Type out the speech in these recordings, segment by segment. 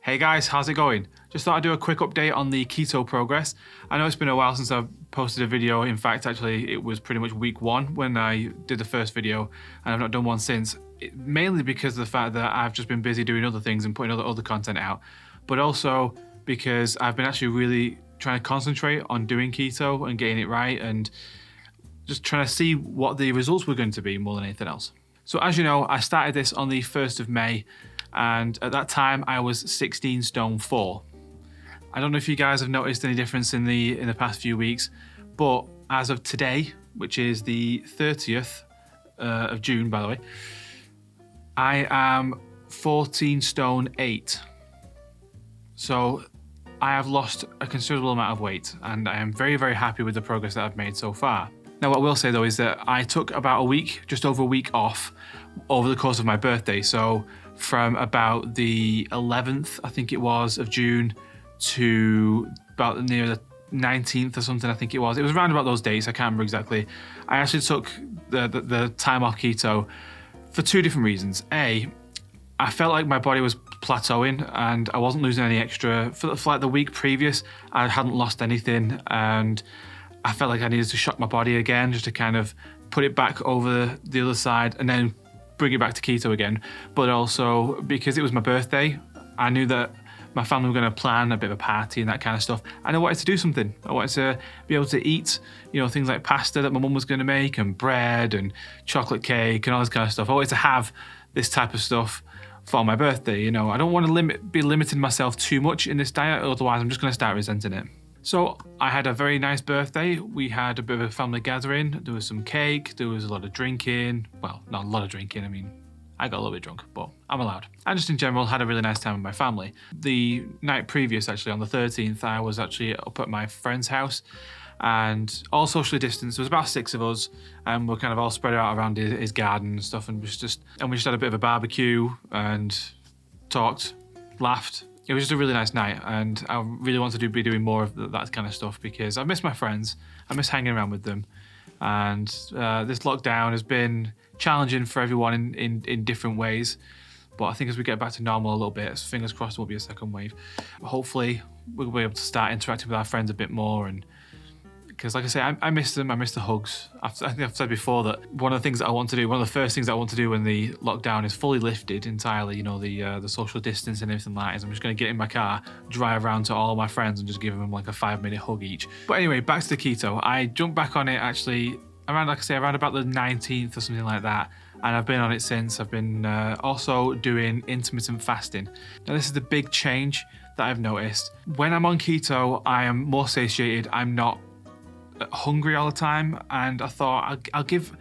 Hey guys, how's it going? Just thought I'd do a quick update on the keto progress. I know it's been a while since I've posted a video. In fact, actually, it was pretty much week 1 when I did the first video, and I've not done one since, mainly because of the fact that I've just been busy doing other things and putting other content out, but also because I've been actually really trying to concentrate on doing keto and getting it right and just trying to see what the results were going to be more than anything else. So as you know, I started this on the 1st of May, and at that time I was 16 stone 4. I don't know if you guys have noticed any difference in the past few weeks, but as of today, which is the 30th of June, by the way, I am 14 stone 8. So I have lost a considerable amount of weight, and I am very, very happy with the progress that I've made so far. Now, what I will say though is that I took about a week, just over a week off over the course of my birthday. So from about the 11th, I think it was, of June to about near the 19th or something, I think it was. It was around about those dates, I can't remember exactly. I actually took the time off keto for 2 different reasons. A, I felt like my body was plateauing and I wasn't losing any extra. For like the week previous, I hadn't lost anything, and I felt like I needed to shock my body again just to kind of put it back over the other side and then bring it back to keto again. But also because it was my birthday, I knew that my family were going to plan a bit of a party and that kind of stuff, and I wanted to do something. I wanted to be able to eat, you know, things like pasta that my mum was going to make, and bread and chocolate cake and all this kind of stuff. I wanted to have this type of stuff for my birthday. You know, I don't want to be limiting myself too much in this diet, otherwise I'm just going to start resenting it. So I had a very nice birthday. We had a bit of a family gathering. There was some cake, there was a lot of drinking. Well, not a lot of drinking, I mean, I got a little bit drunk, but I'm allowed. I just in general had a really nice time with my family. The night previous, actually, on the 13th, I was actually up at my friend's house, and all socially distanced. There was about 6 of us, and we're kind of all spread out around his garden and stuff, and we just had a bit of a barbecue and talked, laughed. It was just a really nice night, and I really want to be doing more of that kind of stuff because I miss my friends, I miss hanging around with them, and this lockdown has been challenging for everyone in different ways, but I think as we get back to normal a little bit, fingers crossed there won't be a second wave. Hopefully we'll be able to start interacting with our friends a bit more, and because like I say, I miss them, I miss the hugs. I think I've said before that one of the things that I want to do, one of the first things that I want to do when the lockdown is fully lifted entirely, you know, the social distance and everything like that, is I'm just going to get in my car, drive around to all of my friends and just give them like a 5-minute hug each. But anyway, back to the keto. I jumped back on it actually around, like I say, around about the 19th or something like that, and I've been on it since. I've been also doing intermittent fasting. Now this is the big change that I've noticed. When I'm on keto, I am more satiated, I'm not hungry all the time, and I thought I'll give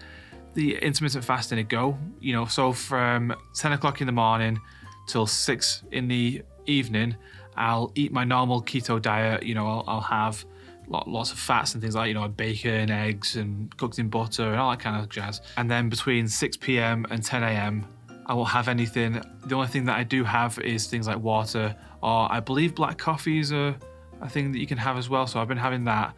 the intermittent fasting a go. You know, so from 10 o'clock in the morning till 6 in the evening, I'll eat my normal keto diet. You know, I'll have lots of fats and things like, you know, bacon, eggs, and cooked in butter and all that kind of jazz. And then between 6 p.m. and 10 a.m. I won't have anything. The only thing that I do have is things like water, or I believe black coffee is a thing that you can have as well. So I've been having that.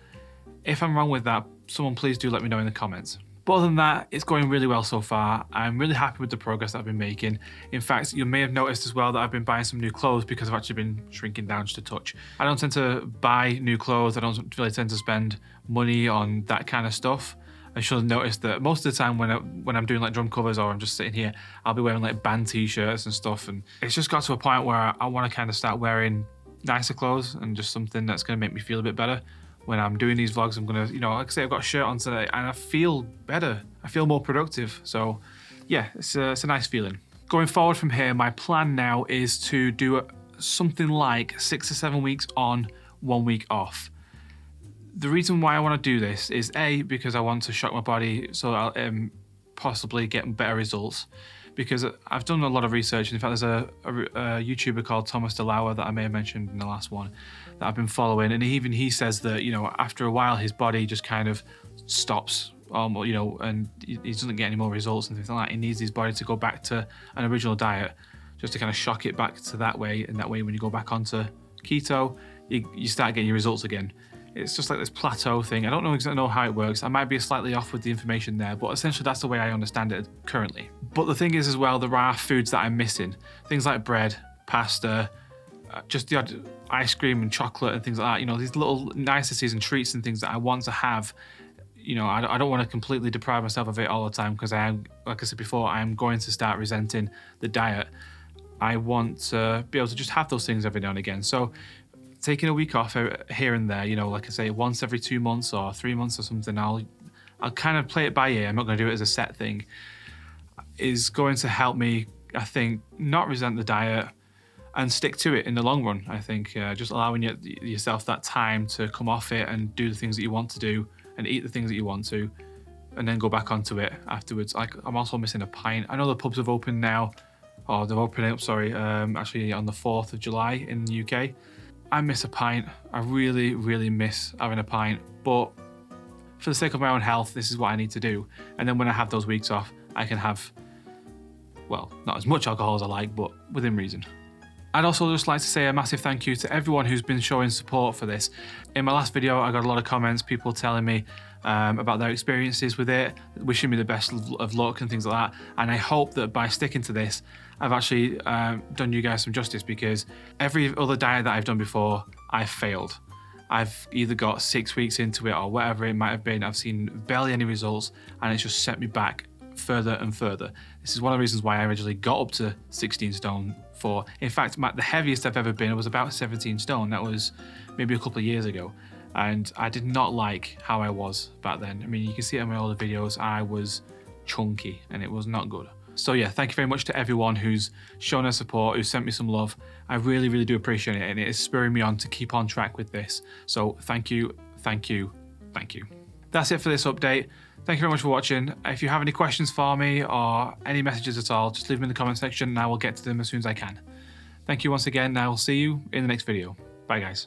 If I'm wrong with that, someone please do let me know in the comments. But other than that, it's going really well so far. I'm really happy with the progress that I've been making. In fact, you may have noticed as well that I've been buying some new clothes because I've actually been shrinking down just a touch. I don't tend to buy new clothes. I don't really tend to spend money on that kind of stuff. I should have noticed that most of the time when I'm doing like drum covers or I'm just sitting here, I'll be wearing like band t-shirts and stuff. And it's just got to a point where I want to kind of start wearing nicer clothes and just something that's going to make me feel a bit better. When I'm doing these vlogs, I'm gonna, you know, like I say, I've got a shirt on today and I feel better. I feel more productive. So yeah, it's a nice feeling. Going forward from here, my plan now is to do something like 6 to 7 weeks on, 1 week off. The reason why I want to do this is A, because I want to shock my body so I'll possibly get better results. Because I've done a lot of research. In fact, there's a YouTuber called Thomas DeLauer that I may have mentioned in the last one that I've been following, and even he says that, you know, after a while his body just kind of stops, you know, and he doesn't get any more results and things like that. He needs his body to go back to an original diet just to kind of shock it back to that way, and that way when you go back onto keto, you start getting your results again. It's just like this plateau thing. I don't know exactly how it works. I might be slightly off with the information there, but essentially that's the way I understand it currently. But the thing is as well, there are foods that I'm missing. Things like bread, pasta, just the odd ice cream and chocolate and things like that. You know, these little niceties and treats and things that I want to have. You know, I don't want to completely deprive myself of it all the time, because I am, like I said before, I am going to start resenting the diet. I want to be able to just have those things every now and again. So taking a week off here and there, you know, like I say, once every 2 months or 3 months or something, I'll kind of play it by ear. I'm not going to do it as a set thing. Is going to help me, I think, not resent the diet and stick to it in the long run. I think just allowing yourself that time to come off it and do the things that you want to do and eat the things that you want to, and then go back onto it afterwards. Like, I'm also missing a pint. I know the pubs have opened now, or they're opening up, sorry, actually on the 4th of July in the UK. I miss a pint. I really, really miss having a pint, but for the sake of my own health, this is what I need to do. And then when I have those weeks off, I can have, well, not as much alcohol as I like, but within reason. I'd also just like to say a massive thank you to everyone who's been showing support for this. In my last video, I got a lot of comments, people telling me about their experiences with it, wishing me the best of luck and things like that. And I hope that by sticking to this, I've actually done you guys some justice, because every other diet that I've done before, I've failed. I've either got 6 weeks into it or whatever it might have been. I've seen barely any results, and it's just set me back further and further. This is one of the reasons why I originally got up to 16 stone for. In fact, the heaviest I've ever been was about 17 stone. That was maybe a couple of years ago. And I did not like how I was back then. I mean, you can see it in my older videos, I was chunky and it was not good. So yeah, thank you very much to everyone who's shown their support, who sent me some love. I really, really do appreciate it, and it is spurring me on to keep on track with this. So thank you, thank you, thank you. That's it for this update. Thank you very much for watching. If you have any questions for me or any messages at all, just leave them in the comment section and I will get to them as soon as I can. Thank you once again, and I will see you in the next video. Bye guys.